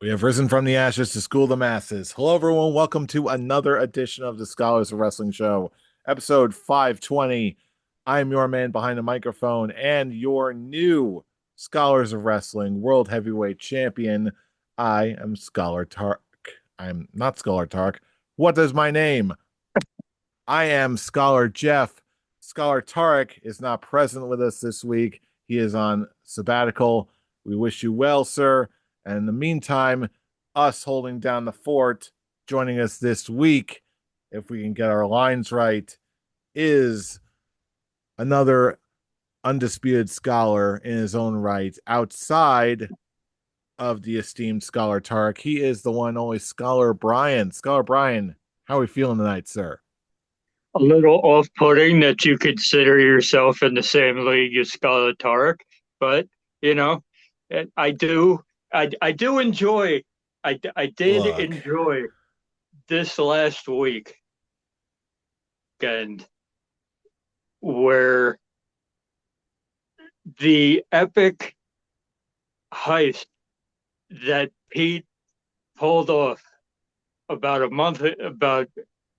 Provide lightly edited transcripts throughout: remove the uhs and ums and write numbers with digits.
We have risen from the ashes to school the masses. Hello, everyone. Welcome to another edition of the Scholars of Wrestling Show, episode 520. I am your man behind the microphone and your new Scholars of Wrestling World Heavyweight Champion. I am Scholar Tark. I am not Scholar Tark. What is my name? I am Scholar Jeff. Scholar Tarek is not present with us this week. He is on sabbatical. We wish you well, sir. And in the meantime, us holding down the fort, joining us this week, if we can get our lines right, is another undisputed scholar in his own right outside of the esteemed Scholar Tarek. He is the one and only Scholar Brian. Scholar Brian, how are we feeling tonight, sir? A little off-putting that you consider yourself in the same league as Scholar Tarek, but you know, I do, I do enjoy, I did Look, enjoy this last week and where the epic heist that Pete pulled off about a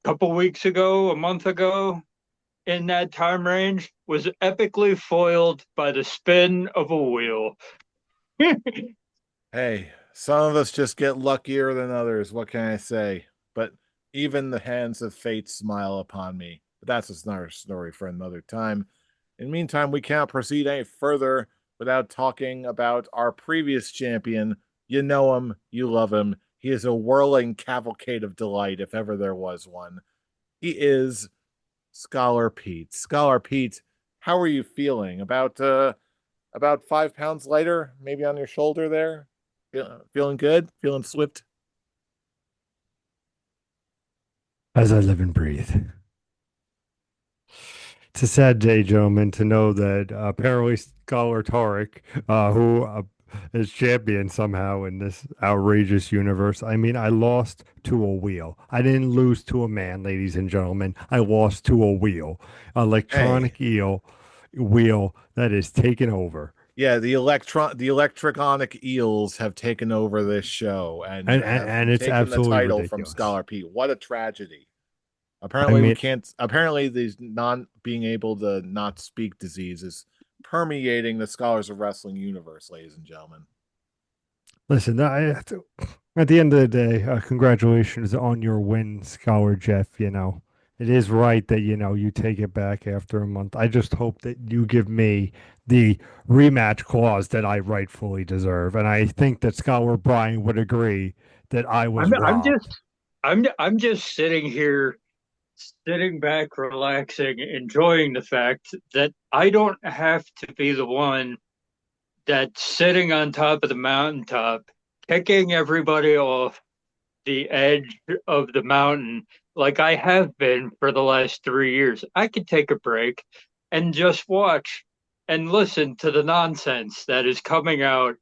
couple weeks ago, a month ago, in that time range was epically foiled by the spin of a wheel. hey, some of us just get luckier than others. What can I say? But even the hands of fate smile upon me. But that's another story for another time. In the meantime, we can't proceed any further without talking about our previous champion. You know him, you love him. He is a whirling cavalcade of delight, if ever there was one. He is Scholar Pete. Scholar Pete, how are you feeling? About 5 pounds lighter, maybe on your shoulder there. Feeling good? Feeling swift? As I live and breathe. It's a sad day, gentlemen, to know that apparently Scholar Tarek, who is champion somehow in this outrageous universe. I mean, I lost to a wheel. I didn't lose to a man, ladies and gentlemen. I lost to a wheel, Hey, electronic wheel that is taken over. yeah, the electronic eels have taken over this show, and And, you and, have and it's taken the absolutely title from ridiculous. Scholar Pete. What a tragedy. I Apparently we mean, can't apparently these non being able to not speak disease is permeating the Scholars of Wrestling universe, ladies and gentlemen. listen, at the end of the day, congratulations on your win, Scholar Jeff. It is right that, you take it back after a month. I just hope that you give me the rematch clause that I rightfully deserve. And I think that Scholar Brian would agree that I was I'm robbed. just I'm just sitting here, sitting back, relaxing, enjoying the fact that I don't have to be the one that's sitting on top of the mountaintop, kicking everybody off the edge of the mountain like I have been for the last 3 years. I could take a break and just watch and listen to the nonsense that is coming out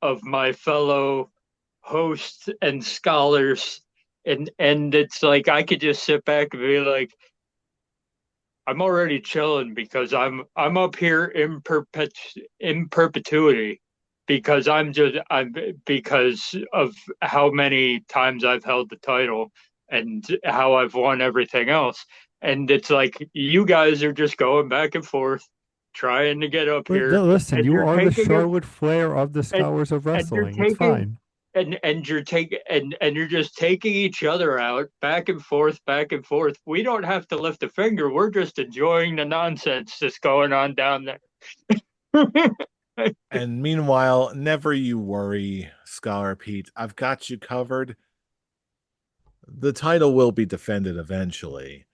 of my fellow hosts and scholars. And it's like I could just sit back and be like, I'm already chilling because I'm up here in perpetuity because I'm because of how many times I've held the title and how I've won everything else. And it's like you guys are just going back and forth trying to get up here Listen, and you you're are the taking Charlotte Flair of the and Scholars of and you're Wrestling. It's taking fine. and you're just taking each other out back and forth. We don't have to lift a finger. We're just enjoying the nonsense that's going on down there. And meanwhile, never you worry, Scholar Pete. I've got you covered. The title will be defended eventually,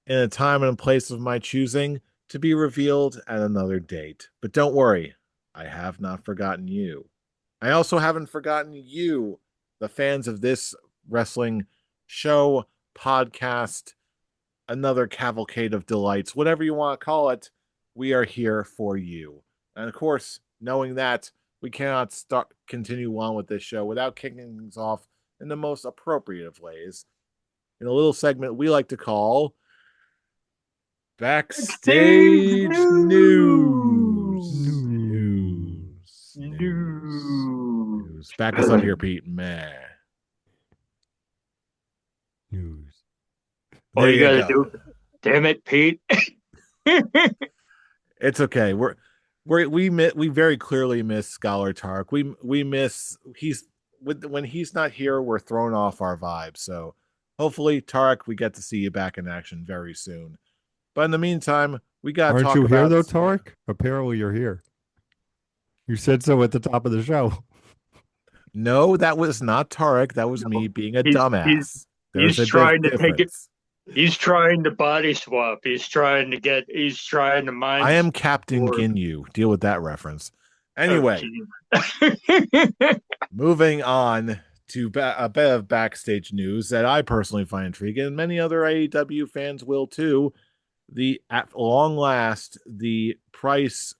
in a time and place of my choosing, to be revealed at another date. But don't worry, I have not forgotten you. I also haven't forgotten you, the fans of this wrestling show, podcast, another cavalcade of delights, whatever you want to call it. We are here for you. And of course, knowing that, we cannot continue on with this show without kicking things off in the most appropriate of ways in a little segment we like to call Backstage Backstage news. News. News. News. News. news. Back us up here, Pete. Meh. News. All There you you got to go. do, damn it, Pete. It's okay. We very clearly miss Scholar Tark. We miss when he's not here, we're thrown off our vibe. So hopefully, Tark, we get to see you back in action very soon. But in the meantime, we gotta Aren't talk you here about though, Tarek? Apparently you're here. You said so at the top of the show. no, that was not Tarek. That was me No, being a he's dumbass. There's he's a trying to take it. difference. He's trying to body swap. He's trying to I mind am Captain or Ginyu. Deal with that reference. oh, Anyway, geez. moving on to a bit of backstage news that I personally find intriguing, and many other AEW fans will too. At long last, the price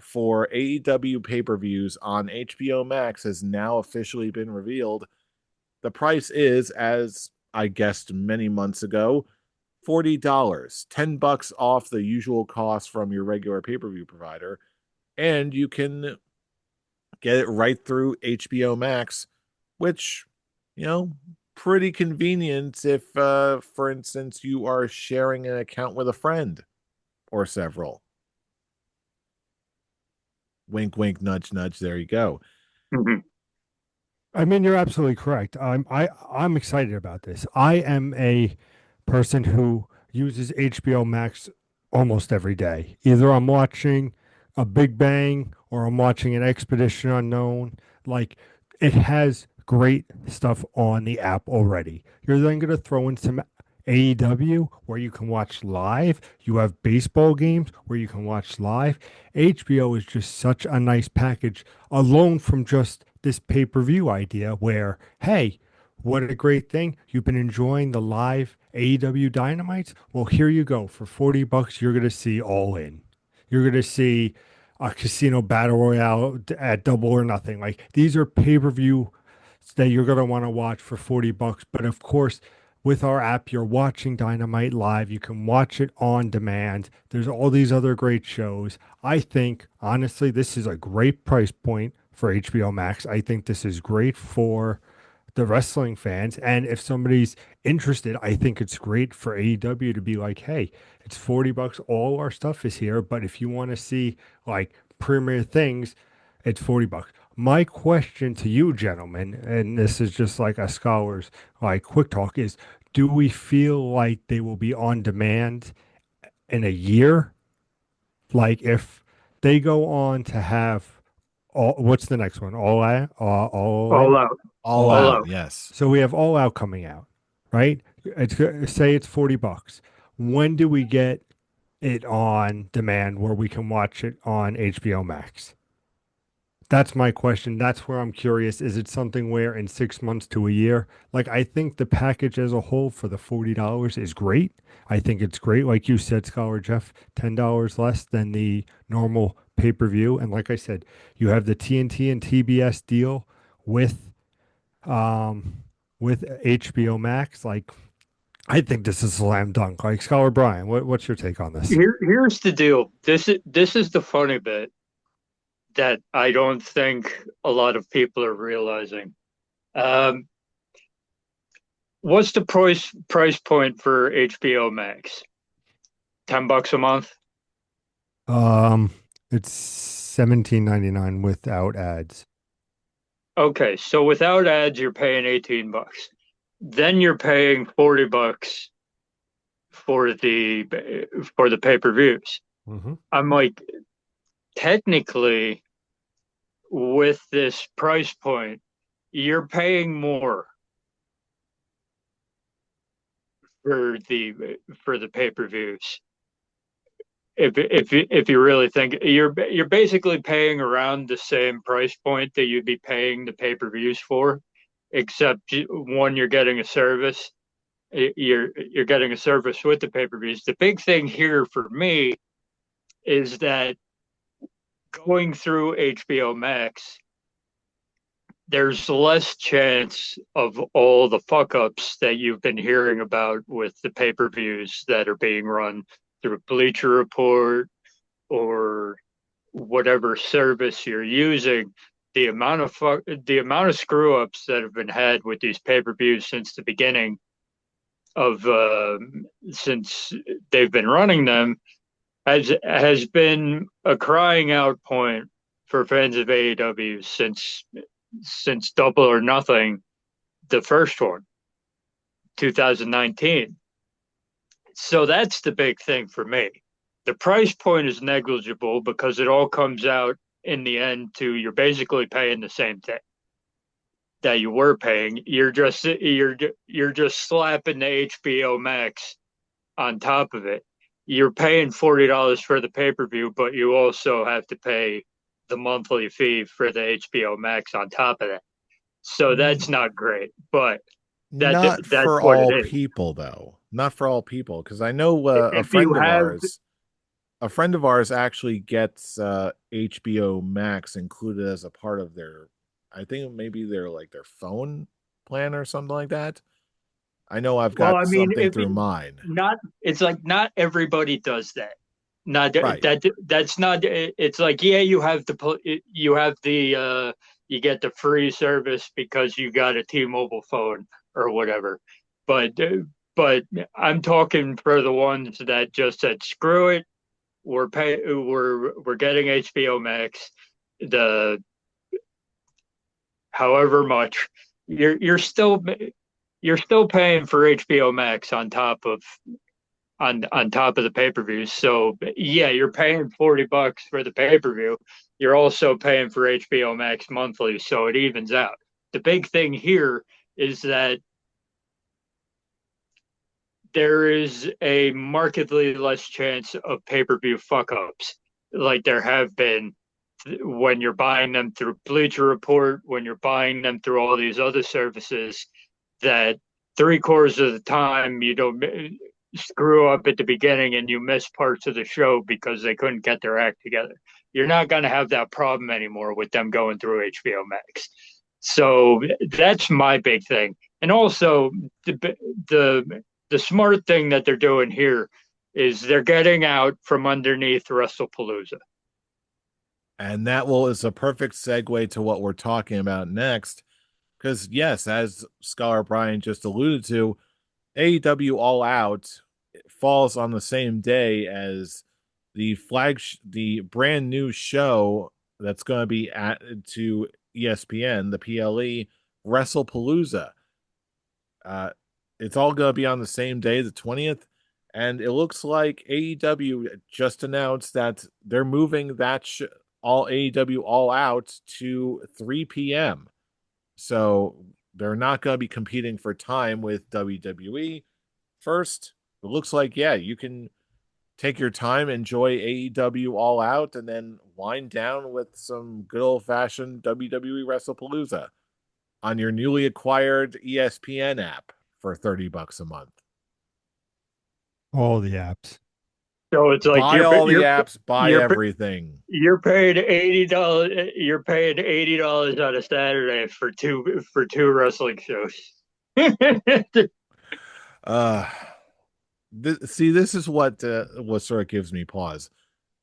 for AEW pay-per-views on HBO Max has now officially been revealed. The price is, as I guessed many months ago, $40, $10 off the usual cost from your regular pay-per-view provider, and you can get it right through HBO Max, which, you know, pretty convenient if, for instance, you are sharing an account with a friend or several. Wink, wink, nudge, nudge. There you go. Mhm. I mean, you're absolutely correct. I'm excited about this. I am a person who uses HBO Max almost every day. Either I'm watching a Big Bang or I'm watching an Expedition Unknown. Like it has great stuff on the app already. You're then going to throw in some AEW where you can watch live. You have baseball games where you can watch live. HBO is just such a nice package alone from just this pay-per-view idea where, hey, what a great thing. You've been enjoying the live AEW Dynamites? Well, here you go. For $40, you're going to see All In. You're going to see a casino battle royale at Double or Nothing. Like these are pay-per-view that you're going to want to watch for $40. But of course, with our app, you're watching Dynamite live. You can watch it on demand. There's all these other great shows. I think, honestly, this is a great price point for HBO Max. I think this is great for the wrestling fans. And if somebody's interested, I think it's great for AEW to be like, hey, it's $40. All our stuff is here. But if you want to see like premier things, it's $40. My question to you, gentlemen, and this is just like a scholar's like quick talk, is do we feel like they will be on demand in a year? Like if they go on to have what's the next one? All All in? out, All all out, out. yes. So we have All Out coming out, right? Say it's $40. When do we get it on demand where we can watch it on HBO Max? That's my question. That's where I'm curious. Is it something where in 6 months to a year? Like, I think the package as a whole for the $40 is great. I think it's great. Like you said, Scholar Jeff, $10 less than the normal pay-per-view. And like I said, you have the TNT and TBS deal with um with HBO Max. Like, I think this is a slam dunk. Like, Scholar Brian, what's your take on this? Here's the deal. This is the funny bit that I don't think a lot of people are realizing. Um, what's the price point for HBO Max? $10 a month. Um, it's 17.99 without ads. Okay, so without ads, you're paying $18. Then you're paying $40 for the pay-per-views. Mm-hmm. I'm like, technically, with this price point, you're paying more for the pay-per-views. If you really think you're basically paying around the same price point that you'd be paying the pay-per-views for, except one, you're getting a service. You're getting a service with the pay-per-views. The big thing here for me is that going through HBO Max, there's less chance of all the fuck ups that you've been hearing about with the pay per views that are being run through Bleacher Report or whatever service you're using. the amount of screw ups that have been had with these pay-per-views since the beginning of since they've been running them has been a crying out point for fans of AEW since Double or Nothing, the first one, 2019. So that's the big thing for me. The price point is negligible because it all comes out in the end to you're basically paying the same thing that you were paying. You're just slapping the HBO Max on top of it. You're paying $40 for the pay-per-view, but you also have to pay the monthly fee for the HBO Max on top of that. So that's not great, but Not that's for what it all is. people, though. Not for all people, because I know If you have a friend of ours actually gets HBO Max included as a part of their, I think maybe their like their phone plan or something like that. I know I've Well, got I mean, something if through mine. not, it's like not everybody does that. Not Right. that's not. It's like yeah, you have the you get the free service because you got a T-Mobile phone or whatever. But but I'm talking for the ones that just said screw it. We're getting HBO Max. The however much you're still paying for HBO Max on top of the pay-per-view. So yeah, you're paying $40 for the pay-per-view. You're also paying for HBO Max monthly, so it evens out. The big thing here is that there is a markedly less chance of pay-per-view fuck-ups like there have been when you're buying them through Bleacher Report, when you're buying them through all these other services, that three-quarters of the time you don't screw up at the beginning and you miss parts of the show because they couldn't get their act together. You're not going to have that problem anymore with them going through HBO Max. So that's my big thing. And also the smart thing that they're doing here is they're getting out from underneath Wrestlepalooza. And that is a perfect segue to what we're talking about next. Because yes, as Scholar Brian just alluded to, AEW All Out falls on the same day as the brand new show that's going to be added to ESPN, the PLE Wrestlepalooza. Uh, it's all going to be on the same day, the 20th, and it looks like AEW just announced that they're moving all AEW All Out to 3 p.m. So they're not going to be competing for time with WWE. First, it looks like, yeah, you can take your time, enjoy AEW All Out, and then wind down with some good old fashioned WWE Wrestlepalooza on your newly acquired ESPN app for $30 a month. All the apps. So it's like Buy all the apps, buy you're everything. you're paying $80. You're paying $80 on a Saturday for two wrestling shows. Uh, See, this is what sort of gives me pause.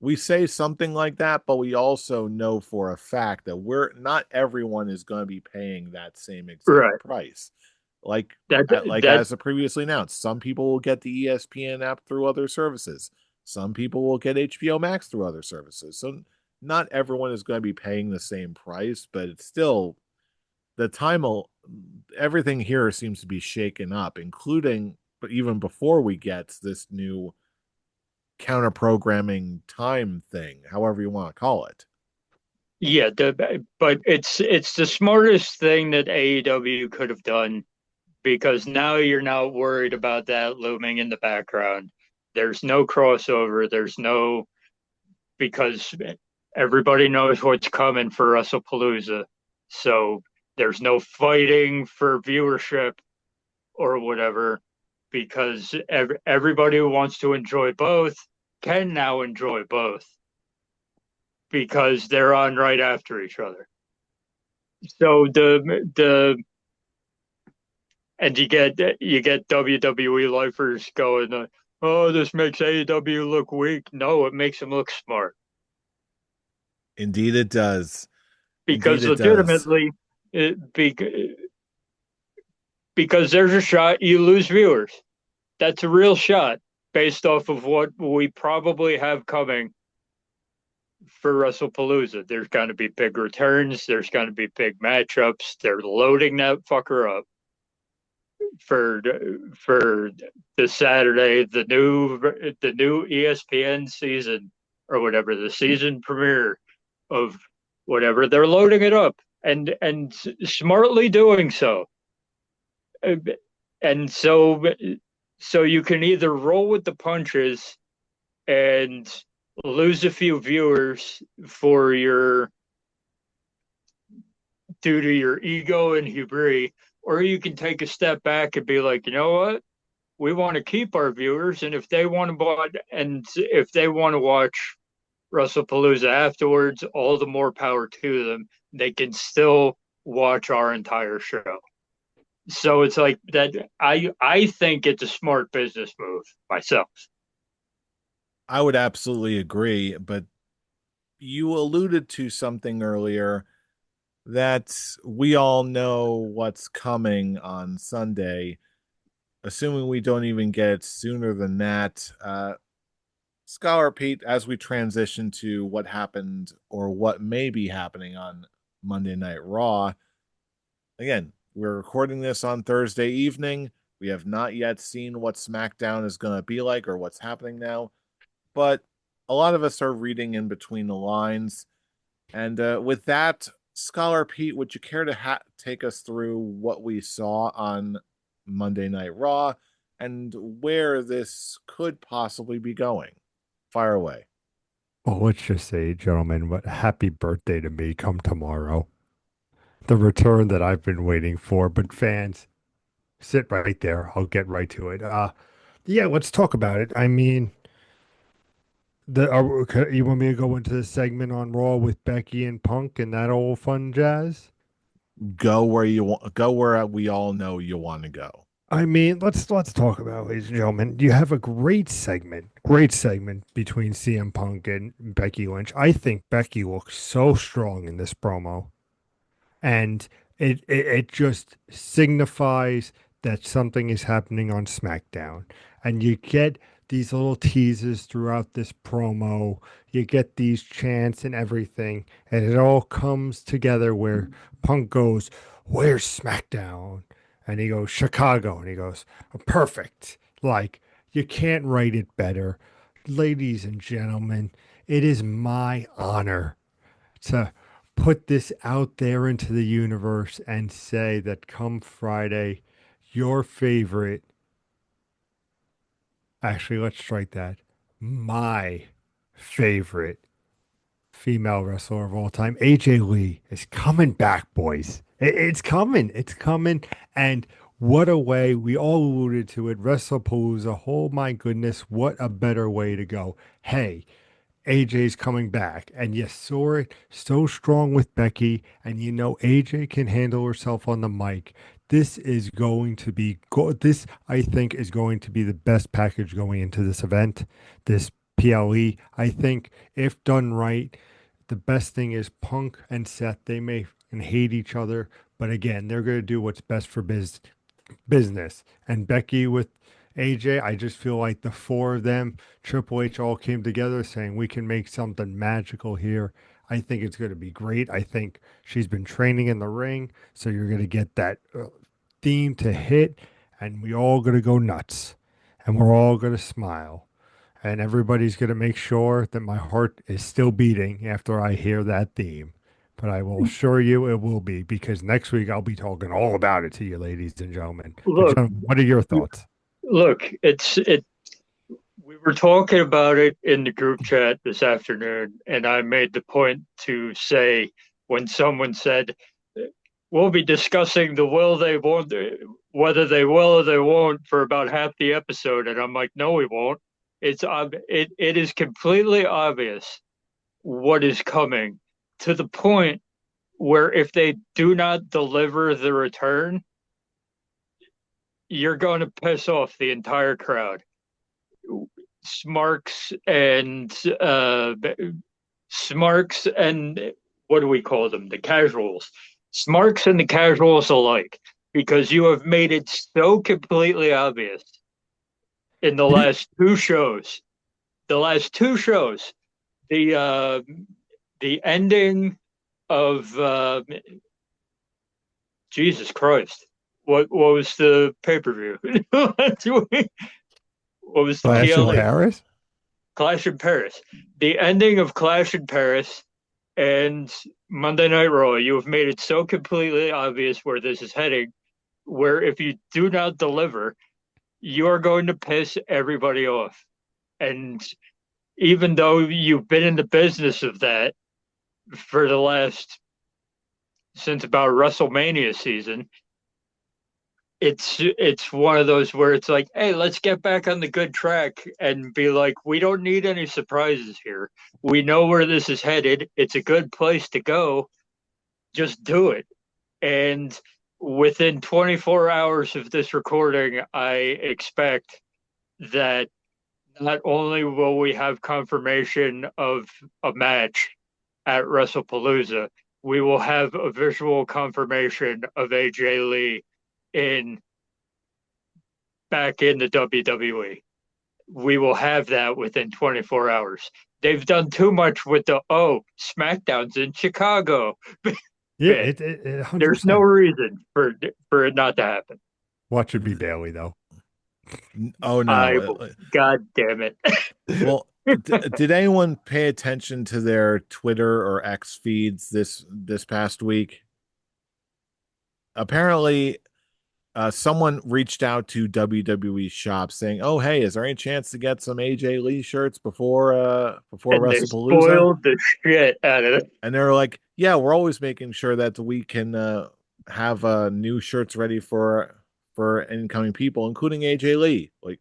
We say something like that, but we also know for a fact that we're not everyone is going to be paying that same exact Right. price. Like That like that as previously announced, some people will get the ESPN app through other services. Some people will get HBO Max through other services. So not everyone is going to be paying the same price, but it's still the time will everything here seems to be shaken up, including but even before we get this new counter programming time thing, however you want to call it. yeah, but it's the smartest thing that AEW could have done because now you're not worried about that looming in the background. There's no crossover. There's no because everybody knows what's coming for WrestlePalooza. So there's no fighting for viewership or whatever because everybody who wants to enjoy both can now enjoy both because they're on right after each other. So the and you get WWE lifers going, oh, this makes AEW look weak. No, it makes them look smart. Indeed, it does. Indeed, because it does. legitimately, because there's a shot you lose viewers. That's a real shot based off of what we probably have coming for Wrestlepalooza. There's going to be big returns. There's going to be big matchups. They're loading that fucker up for for the Saturday, the new ESPN season or whatever, the season premiere of whatever. They're loading it up and smartly doing so. And so you can either roll with the punches and lose a few viewers for your due to your ego and hubris, or you can take a step back and be like, you know what? We want to keep our viewers, and if they want to watch Wrestlepalooza afterwards, all the more power to them. They can still watch our entire show. So it's like that. I think it's a smart business move myself. I would absolutely agree, but you alluded to something earlier that we all know what's coming on Sunday, assuming we don't even get it sooner than that. Scholar Pete, as we transition to what happened or what may be happening on Monday Night Raw, again, we're recording this on Thursday evening. We have not yet seen what SmackDown is going to be like or what's happening now, but a lot of us are reading in between the lines. And with that, Scholar Pete, would you care to take us through what we saw on Monday Night Raw and where this could possibly be going? Fire away. Well, let's just say, gentlemen, what happy birthday to me come tomorrow. The return that I've been waiting for. But fans, sit right there. I'll get right to it. Yeah, let's talk about it. I mean, you want me to go into the segment on Raw with Becky and Punk and that old fun jazz? Go where you want. Go where we all know you want to go. I mean, let's talk about it, ladies and gentlemen. You have a great segment between CM Punk and Becky Lynch. I think Becky looks so strong in this promo, and it just signifies that something is happening on SmackDown. And you get these little teases throughout this promo. You get these chants and everything, and it all comes together where Punk goes, "Where's SmackDown?" And he goes, "Chicago." And he goes, "Perfect." Like, you can't write it better. Ladies and gentlemen, it is my honor to put this out there into the universe and say that come Friday, your favorite, actually, let's strike that, my favorite female wrestler of all time, AJ Lee, is coming back, boys. It's coming. It's coming. And what a way. We all alluded to it. Wrestlepalooza. Oh my goodness. What a better way to go. Hey, AJ's coming back, and you saw it so strong with Becky, and you know AJ can handle herself on the mic. This is going to be this I think is going to be the best package going into this event, this PLE. I think if done right, the best thing is Punk and Seth. They may hate each other, but again, they're going to do what's best for business. And Becky with AJ, I just feel like the four of them, Triple H, all came together saying we can make something magical here. I think it's going to be great. I think she's been training in the ring, so you're going to get that theme to hit, and we all going to go nuts, and we're all going to smile, and everybody's going to make sure that my heart is still beating after I hear that theme. But I will assure you it will be, because next week I'll be talking all about it to you, ladies and gentlemen. But Look, gentlemen, what are your thoughts? look, it. We were talking about it in the group chat this afternoon, and I made the point to say when someone said we'll be discussing the will they won't, whether they will or they won't for about half the episode, and I'm like, no, we won't. It is completely obvious what is coming, to the point where if they do not deliver the return, you're going to piss off the entire crowd. Smarks and Smarks and what do we call them? The casuals, smarks and the casuals alike, because you have made it so completely obvious in the You- last two shows. The last two shows, the uh, the ending of Jesus Christ. What was the pay per view? What was the Clash in PLE? Paris? Clash in Paris. The ending of Clash in Paris and Monday Night Raw. You have made it so completely obvious where this is heading. Where if you do not deliver, you are going to piss everybody off. And even though you've been in the business of that for the last since about WrestleMania season, it's one of those where it's like, hey, let's get back on the good track and be like, we don't need any surprises here. We know where this is headed. It's a good place to go. Just do it. And within 24 hours of this recording, I expect that not only will we have confirmation of a match at Wrestlepalooza, we will have a visual confirmation of AJ Lee in back in the WWE. We will have that within 24 hours. They've done too much with the SmackDown's in Chicago Yeah, bit. it There's no 100%. reason for it not to happen. Watch it be Bailey though. Oh I no. will. God damn it. Well, did anyone pay attention to their Twitter or X feeds this past week? Apparently, someone reached out to WWE shop saying, "Oh, hey, is there any chance to get some AJ Lee shirts before And they Wrestlepalooza?" spoiled the shit out of it. And they're like, "Yeah, we're always making sure that we can have new shirts ready for incoming people, including AJ Lee." Like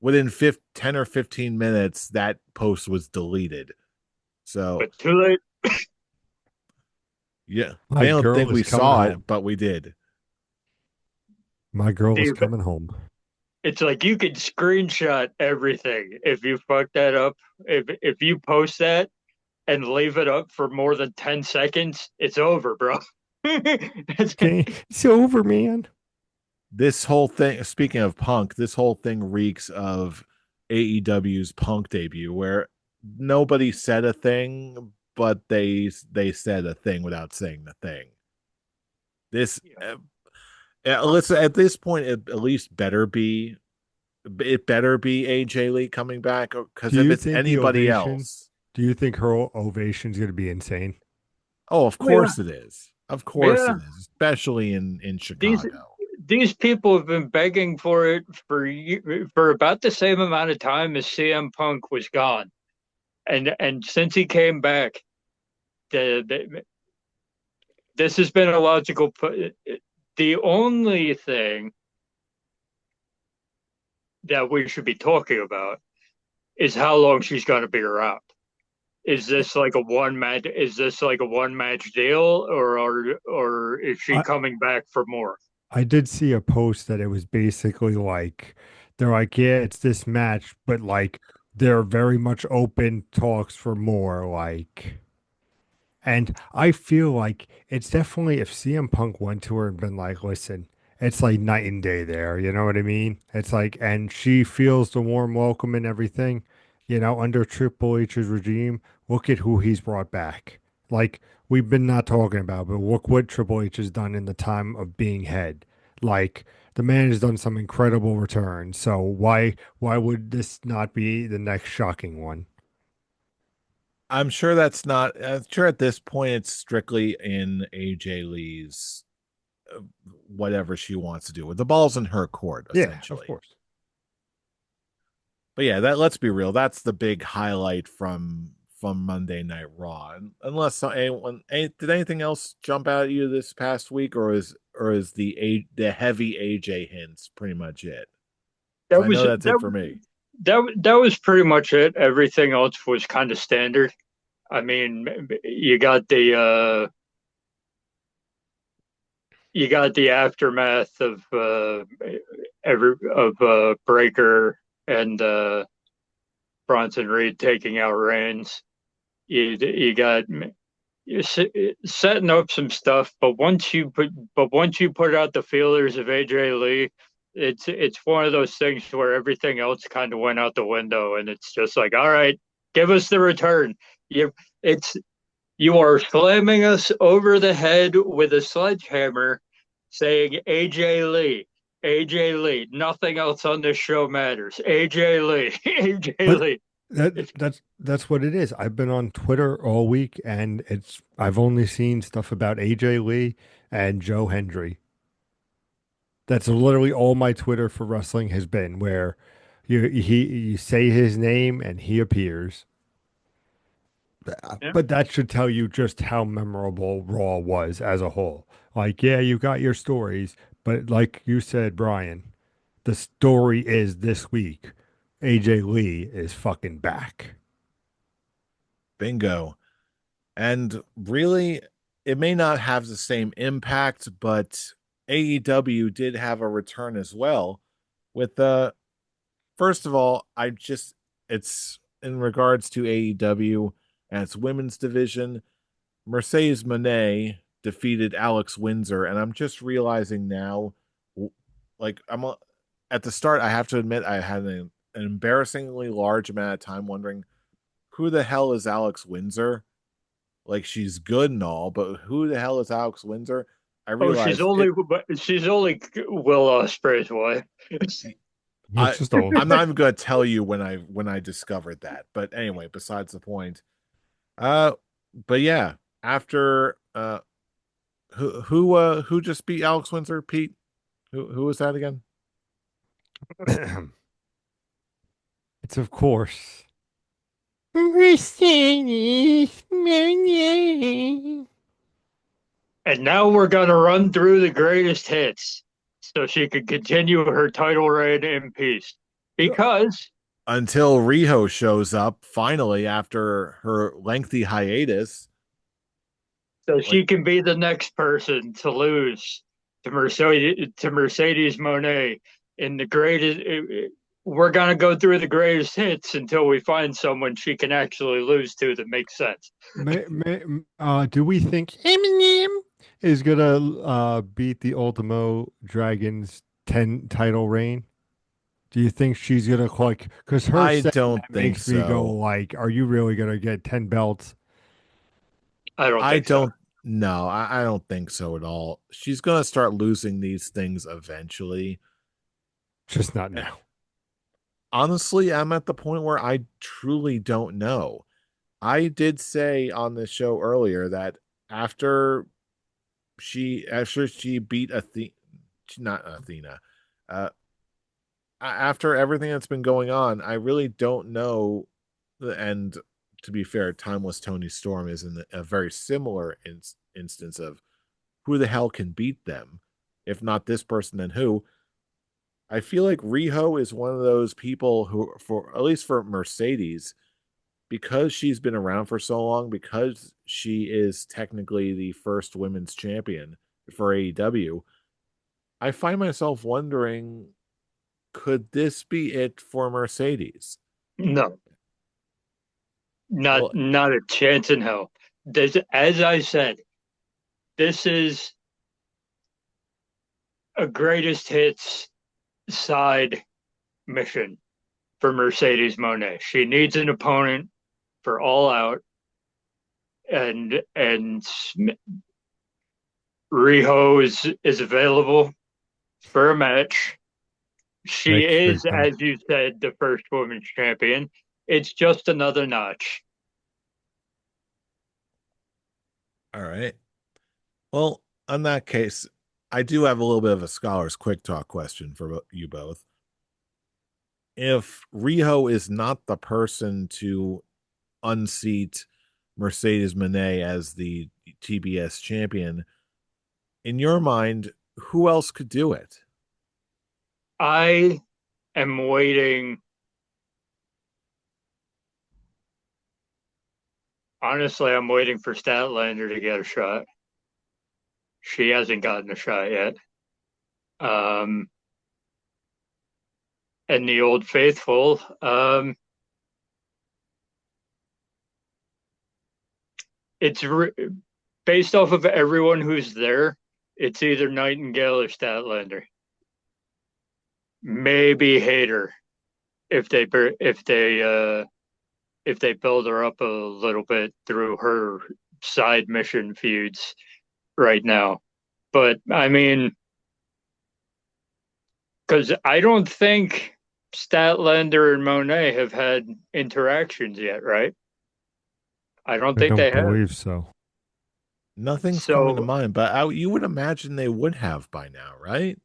within 10 or 15 minutes, that post was deleted. So But too late. yeah, they My don't think girl we is coming saw home. it, but we did. My girl is Steve, coming home. it's like you can screenshot everything if you fuck that up. If you post that and leave it up for more than 10 seconds, it's over, bro. Okay, it's over, man. This whole thing, speaking of Punk, this whole thing reeks of AEW's Punk debut, where nobody said a thing, but they said a thing without saying the thing. This listen, at this point, at least better be AJ Lee coming back, because Do if you it's think the anybody ovation? else, Do you think her ovation is going to be insane? oh, of Oh, yeah. course it is. Of course Yeah. it is, especially in These Chicago. these people have been begging for it for about the same amount of time as CM Punk was gone. And since he came back, the this has been a logical the only thing that we should be talking about is how long she's going to be around. Is this like a one match? Is this like a one match deal, or is she I coming back for more? I did see a post that it was basically like they're like, yeah, it's this match, but like they're very much open talks for more. Like, and I feel like it's definitely if CM Punk went to her and been like, listen, it's like night and day there. You know what I mean? It's like, and she feels the warm welcome and everything, under Triple H's regime. Look at who he's brought back. Like, we've been not talking about, but look what Triple H has done in the time of being head. Like, the man has done some incredible returns. So why would this not be the next shocking one? I'm sure that's not. I'm sure at this point it's strictly in AJ Lee's whatever she wants to do with the balls in her court, Yeah, of essentially. course. But yeah, that let's be real. That's the big highlight from Monday Night Raw. Unless anyone did anything else jump out at you this past week, or is the heavy AJ hints pretty much it? Because That I know was that's it for me. that was pretty much it. Everything else was kind of standard. I mean, you got the aftermath of Breaker and Bronson Reed taking out Reigns. You got you're setting up some stuff, but once you put out the feelers of AJ Lee, it's one of those things where everything else kind of went out the window, and it's just like, all right, give us the return. You it's you are slamming us over the head with a sledgehammer, saying AJ Lee. AJ Lee. Nothing else on this show matters. AJ Lee. AJ But Lee. that's what it is. I've been on Twitter all week, and I've only seen stuff about AJ Lee and Joe Hendry. That's literally all my Twitter for wrestling has been, where you say his name and he appears. Yeah. But that should tell you just how memorable Raw was as a whole. Like, yeah, you got your stories, but like you said, Brian, the story is this week. AJ Lee is fucking back. Bingo. And really, it may not have the same impact, but AEW did have a return as well. With first of all, it's in regards to AEW and its women's division. Mercedes Moné defeated Alex Windsor, and I'm just realizing now, like at the start, I have to admit I had an embarrassingly large amount of time wondering who the hell is Alex Windsor. Like she's good and all, but who the hell is Alex Windsor? I Oh, realized it. she's only Will Ospreay's wife. It's I just all I'm not even gonna tell you when I discovered that. But anyway, besides the point. Uh, but yeah, after who just beat Alex Windsor? Pete? Who was that again? it's of course Mercedes Moné. And now we're gonna run through the greatest hits so she can continue her title reign in peace. Because Until Riho shows up finally after her lengthy hiatus. so Like she can be the next person to lose to Mercedes Monet in the greatest. We're gonna go through the greatest hits until we find someone she can actually lose to that makes sense. Do we think Eminem is gonna beat the Ultimo Dragon's 10 title reign? Do you think she's gonna like? Because her I saying don't that think makes me go so. like, "Are you really gonna get 10 belts?" I don't I think so. don't no, I don't think so at all. She's gonna start losing these things eventually. Just not Eh, now. Honestly, I'm at the point where I truly don't know. I did say on the show earlier that after after she beat Athena, not Athena, uh, after everything that's been going on, I really don't know. And to be fair, Timeless Tony Storm is in a very similar instance of who the hell can beat them, if not this person, then who. I feel like Riho is one of those people who, for at least for Mercedes, because she's been around for so long, because she is technically the first women's champion for AEW, I find myself wondering, could this be it for Mercedes? No, Well, not a chance in hell. As I said, this is a greatest hits side mission for Mercedes Monet. She needs an opponent for All Out, and Riho is available for a match. She Next is, victim. as you said, the first women's champion. It's just another notch. all right. Well, in that case, I do have a little bit of a scholar's quick talk question for you both. If Riho is not the person to unseat Mercedes Moné as the TBS champion, in your mind, who else could do it? I am waiting. Honestly, I'm waiting for Statlander to get a shot. She hasn't gotten a shot yet. Um, and the Old Faithful. it's based off of everyone who's there. It's either Nightingale or Statlander. Maybe Hater if they if they if they build her up a little bit through her side mission feuds right now. But I mean, because I don't think Statlander and Monet have had interactions yet, right? I don't I think don't they have. believe so. Nothing's coming to So mind, but you would imagine they would have by now, right?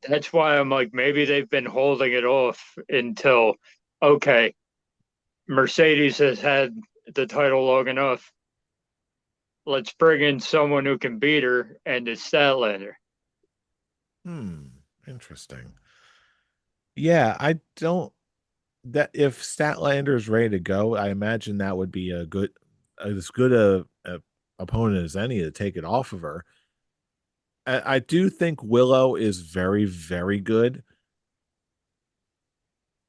that's why I'm like, maybe they've been holding it off until, okay, Mercedes has had the title long enough. Let's bring in someone who can beat her, and it's Statlander. Hmm, interesting. Yeah, I don't that if Statlander's ready to go, I imagine that would be a good as good a opponent as any to take it off of her. I do think Willow is very, very good.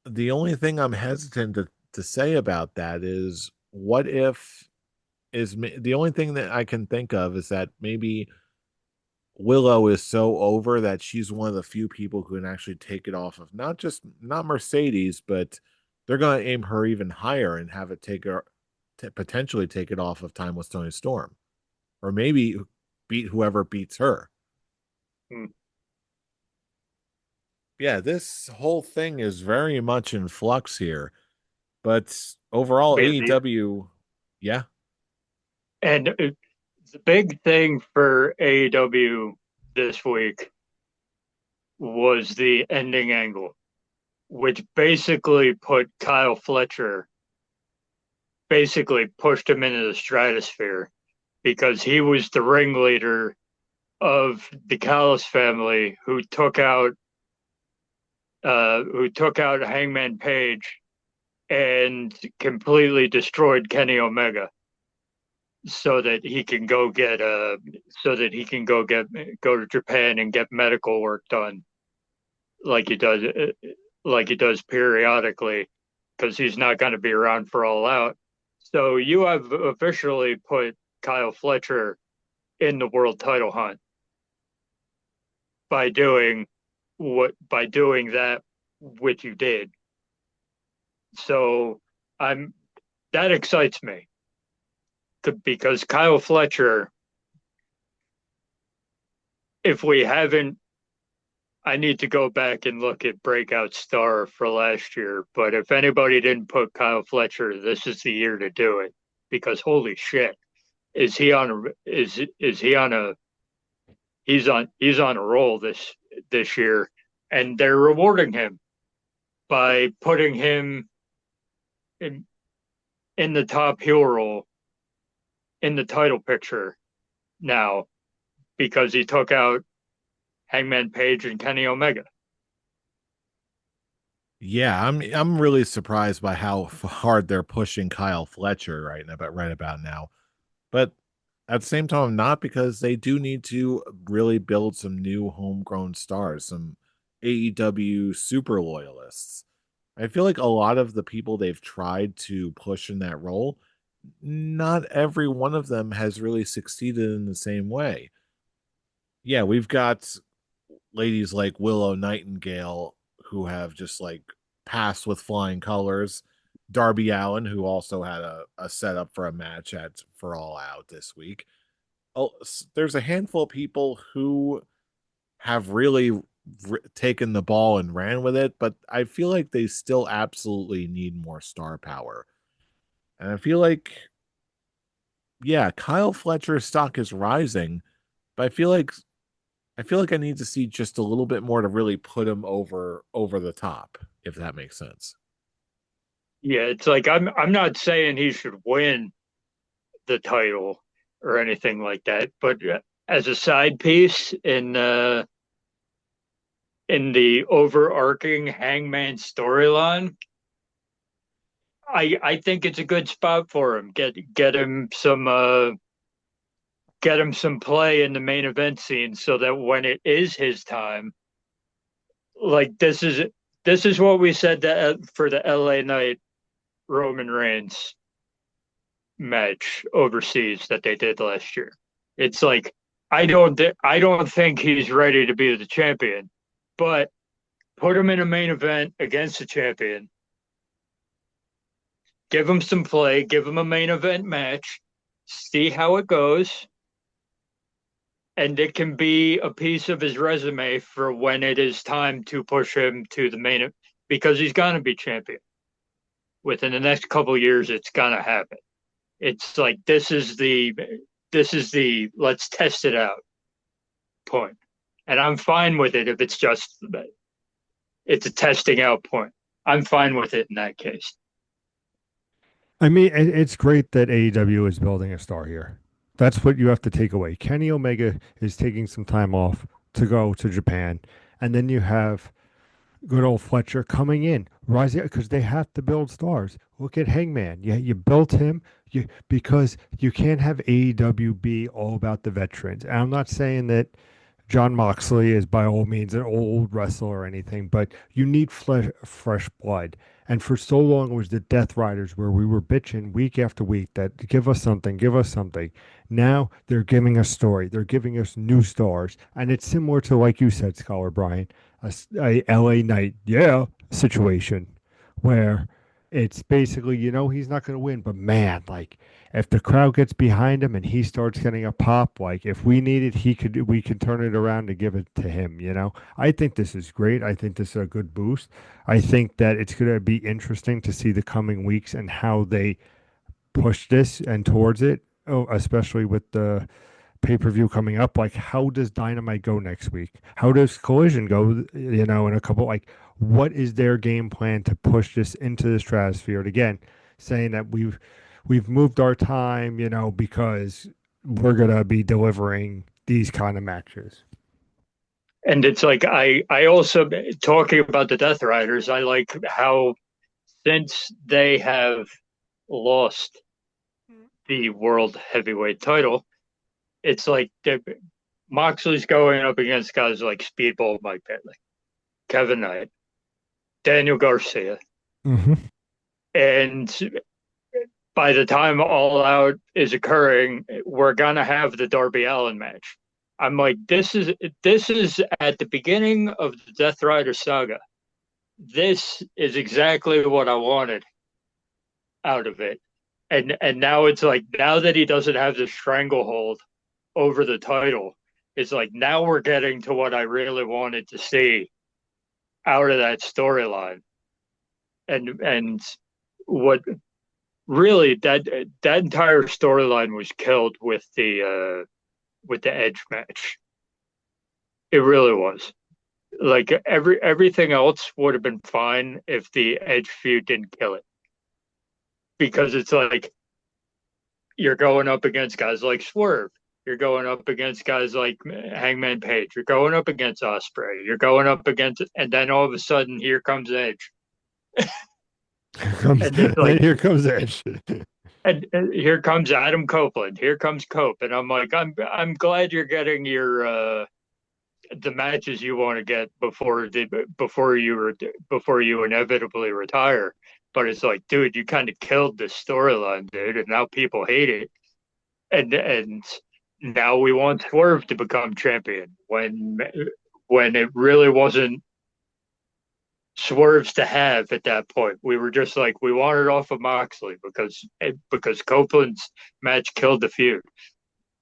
The only thing I'm hesitant to say about that is what if the only thing that I can think of is that maybe Willow is so over that she's one of the few people who can actually take it off of not Mercedes, but they're going to aim her even higher and have it take her to potentially take it off of Timeless Tony Storm, or maybe beat whoever beats her. Hmm. Yeah, this whole thing is very much in flux here, but overall, AEW, yeah, And the big thing for AEW this week was the ending angle, which basically put Kyle Fletcher, basically pushed him into the stratosphere because he was the ringleader of the Callis family who took out Hangman Page and completely destroyed Kenny Omega so that he can go to Japan and get medical work done like he does like he does periodically because he's not going to be around for All Out. So you have officially put Kyle Fletcher in the world title hunt by doing that which you did. So I'm that excites me because Kyle Fletcher, if we haven't, I need to go back and look at Breakout Star for last year. But if anybody didn't put Kyle Fletcher, this is the year to do it because holy shit, is he on a he's on a roll this year, and they're rewarding him by putting him in in the top heel role in the title picture now because he took out Hangman Page and Kenny Omega. yeah. I'm really surprised by how hard they're pushing Kyle Fletcher right about now. But at the same time, not because they do need to really build some new homegrown stars, some AEW super loyalists. I feel like a lot of the people they've tried to push in that role, not every one of them has really succeeded in the same way. Yeah, we've got ladies like Willow Nightingale who have just like passed with flying colors. Darby Allen, who also had a setup for a match at for All Out this week. Oh, there's a handful of people who have really taken the ball and ran with it, but I feel like they still absolutely need more star power. And I feel like, yeah, Kyle Fletcher's stock is rising, but I feel like I need to see just a little bit more to really put him over the top, if that makes sense. Yeah, it's like I'm not saying he should win the title or anything like that, but as a side piece in the overarching Hangman storyline, I think it's a good spot for him. Get him some play in the main event scene so that when it is his time, like this is what we said for the LA Knight Roman Reigns match overseas that they did last year. It's like I don't think he's ready to be the champion, but put him in a main event against the champion. Give him some play, give him a main event match, see how it goes, and it can be a piece of his resume for when it is time to push him to the main event, because he's going to be champion. Within the next couple of years, it's going to happen. It's like this is the let's test it out point. And I'm fine with it if it's a testing out point. I'm fine with it in that case. I mean, it's great that AEW is building a star here. That's what you have to take away. Kenny Omega is taking some time off to go to Japan, and then you have good old Fletcher coming in, rising because they have to build stars. Look at Hangman. Yeah, you built him because you can't have AEW be all about the veterans. And I'm not saying that John Moxley is by all means an old wrestler or anything, but you need fresh blood. And for so long, it was the Death Riders where we were bitching week after week that give us something, give us something. Now they're giving us story. They're giving us new stars. And it's similar to, like you said, Scholar Brian, a LA Knight, yeah, situation where it's basically, he's not going to win, but man, like if the crowd gets behind him and he starts getting a pop, like if we need it, we can turn it around and give it to him. I think this is great. I think this is a good boost. I think that it's going to be interesting to see the coming weeks and how they push this and towards it, especially with the pay-per-view coming up. Like, how does Dynamite go next week? How does Collision go, in a couple, like, what is their game plan to push this into the stratosphere? And again, saying that we've moved our time, because we're going to be delivering these kind of matches. And it's like, I also, talking about the Death Riders, I like how since they have lost the world heavyweight title, it's like Moxley's going up against guys like Speedball Mike Bailey, Kevin Knight, Daniel Garcia. Mm-hmm. And by the time All Out is occurring, we're going to have the Darby Allin match. I'm like, this is at the beginning of the Death Rider saga. This is exactly what I wanted out of it. And now it's like, now that he doesn't have the stranglehold over the title, it's like now we're getting to what I really wanted to see out of that storyline. And what really that entire storyline was killed with the Edge match. It really was. Like everything else would have been fine if the Edge feud didn't kill it. Because it's like you're going up against guys like Swerve. You're going up against guys like Hangman Page. You're going up against Ospreay. You're going up against, and then all of a sudden, here comes Edge. Here comes Edge. and here comes Adam Copeland. Here comes Cope, and I'm like, I'm glad you're getting your the matches you want to get before you inevitably retire. But it's like, dude, you kind of killed this storyline, dude, and now people hate it. And now we want Swerve to become champion when it really wasn't Swerve's to have at that point. We were just like, we wanted off of Moxley because Copeland's match killed the feud.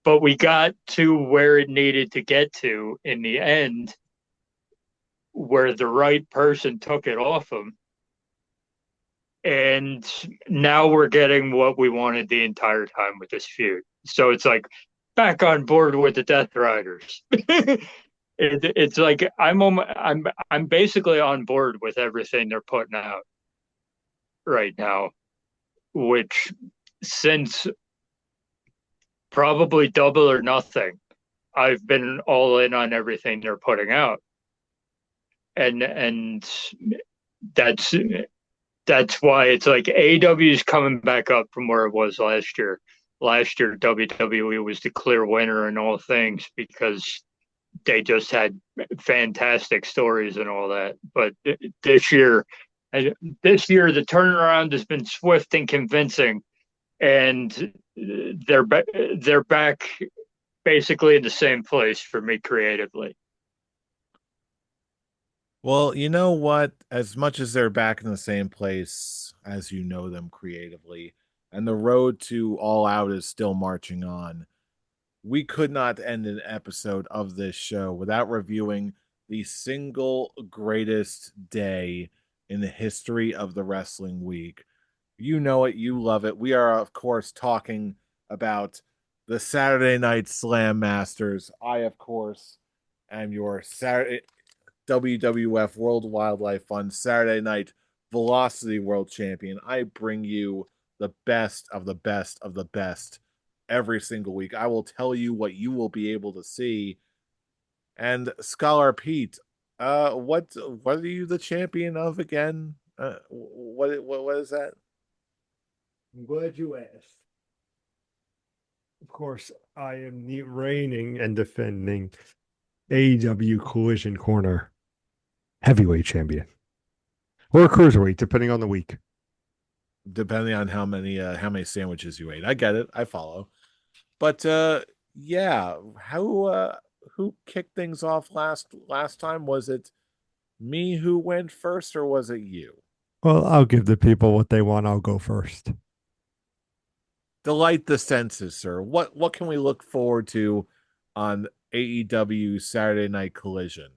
But we got to where it needed to get to in the end, where the right person took it off him. And now we're getting what we wanted the entire time with this feud. So it's like back on board with the Death Riders. It's like I'm basically on board with everything they're putting out right now, which since probably Double or Nothing, I've been all in on everything they're putting out. And that's why it's like AEW is coming back up from where it was last year. Last year, WWE was the clear winner in all things because they just had fantastic stories and all that. But this year, the turnaround has been swift and convincing and they're back basically in the same place for me creatively. Well, you know what? As much as they're back in the same place as you know them creatively, and the road to All Out is still marching on, we could not end an episode of this show without reviewing the single greatest day in the history of the wrestling week. You know it, you love it. We are, of course, talking about the Saturday Night Slam Masters. I, of course, am your Saturday WWF World Wildlife Fund Saturday Night Velocity World Champion. I bring you the best of the best of the best every single week. I will tell you what you will be able to see. And Scholar Pete, what are you the champion of again? What is that? I'm glad you asked. Of course, I am the reigning and defending AEW Collision Corner heavyweight champion or cruiserweight, depending on the week. Depending on how many sandwiches you ate. I get it. I follow. But yeah, who kicked things off last time? Was it me who went first or was it you? Well, I'll give the people what they want. I'll go first. Delight the senses, sir. What can we look forward to on AEW Saturday Night Collision?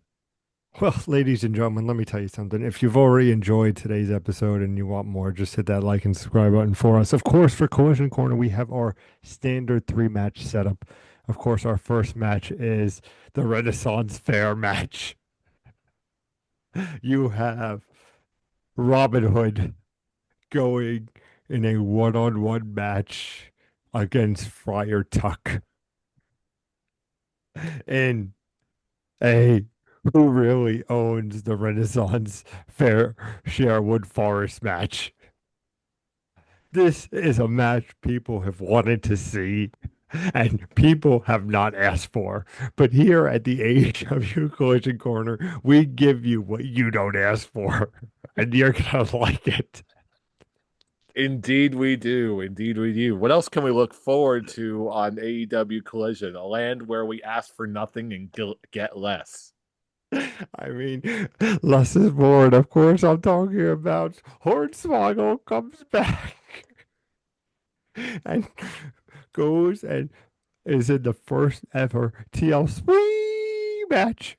Well, ladies and gentlemen, let me tell you something. If you've already enjoyed today's episode and you want more, just hit that like and subscribe button for us. Of course, for Collision Corner, we have our standard three-match setup. Of course, our first match is the Renaissance Fair match. You have Robin Hood going in a one-on-one match against Friar Tuck in a who really owns the Renaissance Fair Sherwood Forest match. This is a match people have wanted to see and people have not asked for. But here at the AEW Collision Corner, we give you what you don't ask for, and you're going to like it. Indeed we do. Indeed we do. What else can we look forward to on AEW Collision? A land where we ask for nothing and get less. I mean, less is more. And of course, I'm talking about Hornswoggle comes back and goes and is in the first ever TL Sweet match,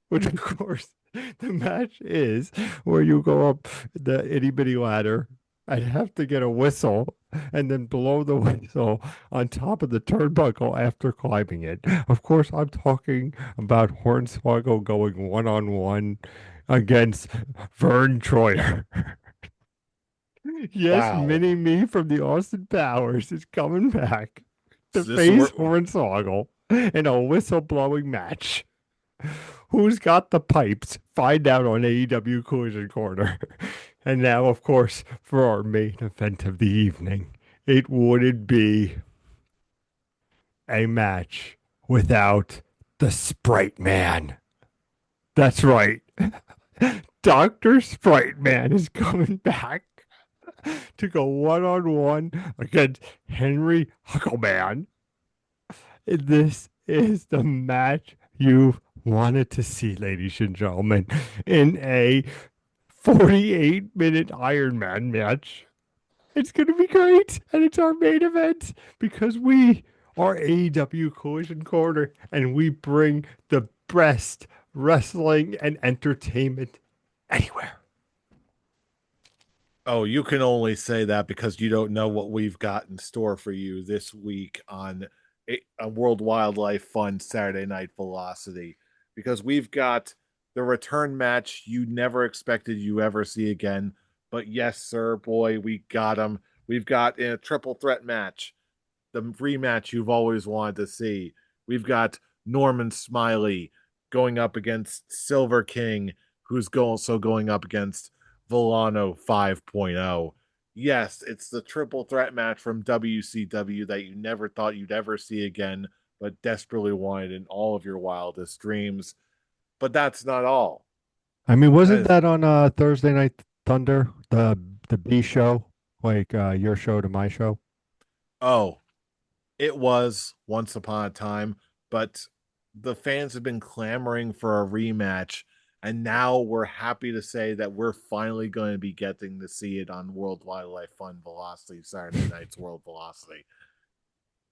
which of course the match is where you go up the itty bitty ladder and have to get a whistle and then blow the whistle on top of the turnbuckle after climbing it. Of course, I'm talking about Hornswoggle going one-on-one against Vern Troyer. Yes, Wow. Mini Me from the Austin Powers is coming back to Is this face where Hornswoggle in a whistleblowing match. Who's got the pipes? Find out on AEW Collision Corner. And now, of course, for our main event of the evening, it wouldn't be a match without the Sprite Man. That's right. Dr. Sprite Man is coming back to go one-on-one against Henry Huckleman. This is the match you've wanted to see, ladies and gentlemen, in a 48-minute Iron Man match. It's going to be great, and it's our main event because we are AEW Collision Corner, and we bring the best wrestling and entertainment anywhere. Oh, you can only say that because you don't know what we've got in store for you this week on a World Wildlife Fund Saturday Night Velocity. Because we've got the return match you never expected you ever see again. But yes, sir, boy, we got him. We've got in a triple threat match, the rematch you've always wanted to see. We've got Norman Smiley going up against Silver King, who's also going up against Volano 5.0. Yes, it's the triple threat match from WCW that you never thought you'd ever see again, but desperately wanted in all of your wildest dreams. But that's not all. I mean, wasn't As that on Thursday Night Thunder, the B show, like your show to my show? Oh, it was once upon a time, but the fans have been clamoring for a rematch, and now we're happy to say that we're finally going to be getting to see it on World Wildlife Fund Velocity, Saturday night's World Velocity.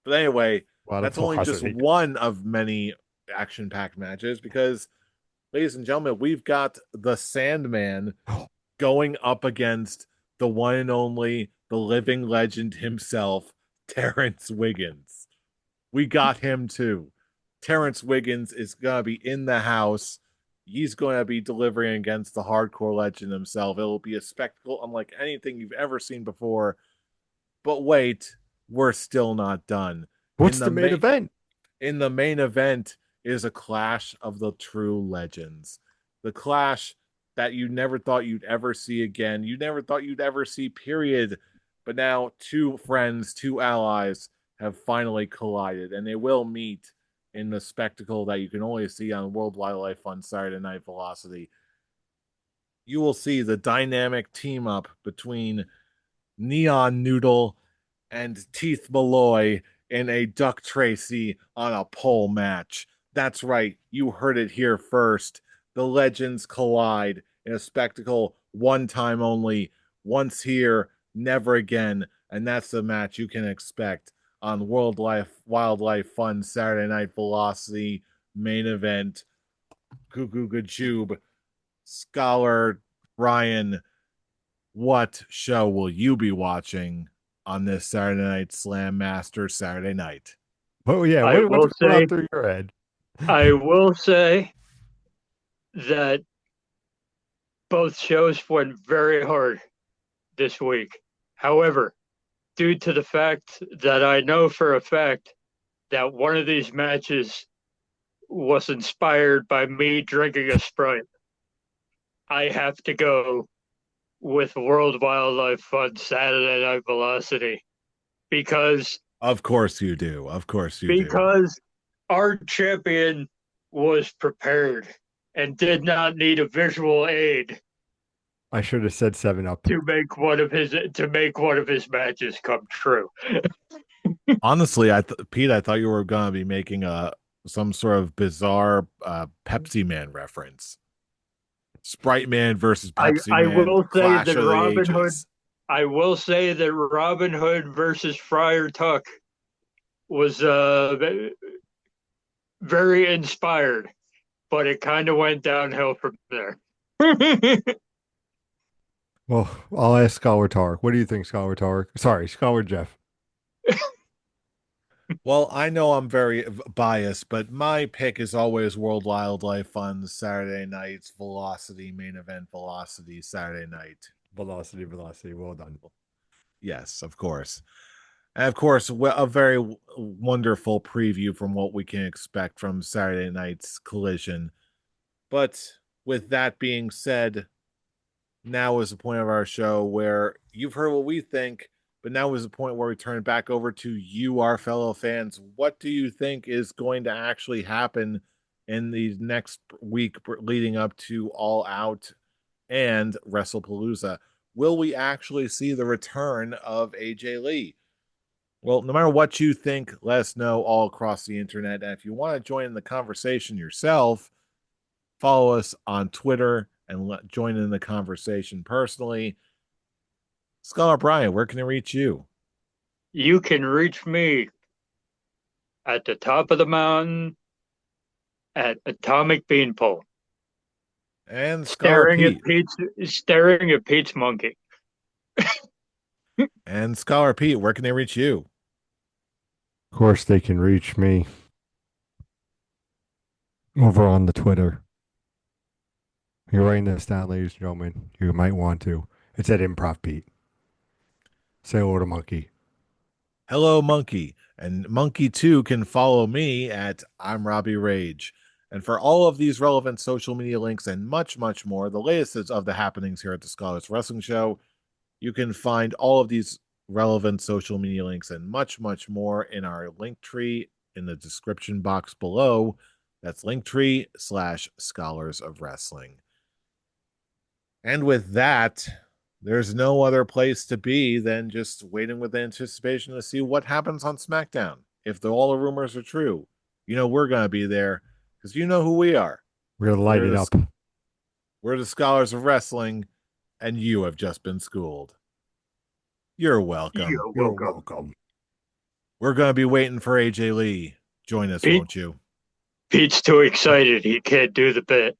But anyway, A lot of that's only just velocity. one of many action-packed matches because, ladies and gentlemen, we've got the Sandman going up against the one and only, the living legend himself, Terrence Wiggins. We got him too. Terrence Wiggins is going to be in the house. He's going to be delivering against the hardcore legend himself. It'll be a spectacle unlike anything you've ever seen before. But wait, we're still not done. In What's the the main main event? in the main event is a clash of the true legends. The clash that you never thought you'd ever see again. You never thought you'd ever see, period. But now two friends, two allies have finally collided, and they will meet in the spectacle that you can only see on World Wildlife Fund Saturday Night Velocity. You will see the dynamic team up between Neon Noodle and Teeth Malloy in a Duck Tracy on a pole match. That's right, you heard it here first. The legends collide in a spectacle one time only, once here, never again. And that's the match you can expect on Wildlife Fun Saturday Night Velocity main event. Cuckoo Gajube, Scholar Ryan, what show will you be watching on this Saturday Night Slam Master Saturday night? Oh yeah, I what's will going on say, through your head? I will say that both shows went very hard this week. However, due to the fact that I know for a fact that one of these matches was inspired by me drinking a Sprite, I have to go with World Wildlife Fund Saturday Night Velocity because Of course you do. Of course you do. because our champion was prepared and did not need a visual aid I should have said 7 Up. to make one of his matches come true. Honestly, Pete, I thought you were gonna be making a some sort of bizarre Pepsi Man reference. Sprite Man versus Pepsi I Man, will say Clash that of the Ages. Robin Hood versus Friar Tuck was very inspired, but it kind of went downhill from there. Well, I'll ask Scholar Tark. What do you think, Scholar Tark? Sorry, Scholar Jeff. Well, I know I'm very biased, but my pick is always World Wildlife Fund Saturday nights Velocity main event Velocity Saturday night. Velocity, velocity. Well done. Yes, of course. And of course, a very wonderful preview from what we can expect from Saturday night's collision. But with that being said, now is the point of our show where you've heard what we think, but now is the point where we turn it back over to you, our fellow fans. What do you think is going to actually happen in the next week leading up to All Out and Wrestlepalooza? Will we actually see the return of AJ Lee? Well, no matter what you think, let us know all across the internet. And if you want to join in the conversation yourself, follow us on Twitter and join in the conversation personally. Scholar Brian, where can I reach you? You can reach me at the top of the mountain at Atomic Beanpole, And Scholar Pete. Staring at Pete's monkey. And Scholar Pete, where can they reach you? Of course, they can reach me over on the Twitter. You're writing this down, ladies and gentlemen. You might want to. It's at Improv Pete. Say hello to Monkey. Hello, Monkey. And Monkey 2 can follow me at I'm Robbie Rage. And for all of these relevant social media links and much, much more, the latest of the happenings here at the Scholars Wrestling Show, you can find all of these relevant social media links and much, much more in our link tree in the description box below. That's linktree/scholars of wrestling. And with that, There's no other place to be than just waiting with anticipation to see what happens on SmackDown. If all the rumors are true, we're going to be there because you know who we are. We're gonna light We're it the up. we're the scholars of wrestling, and you have just been schooled. You're welcome. You're You're welcome. welcome. We're going to be waiting for AJ Lee. Join us, Pete, won't you? Pete's too excited. He can't do the bit.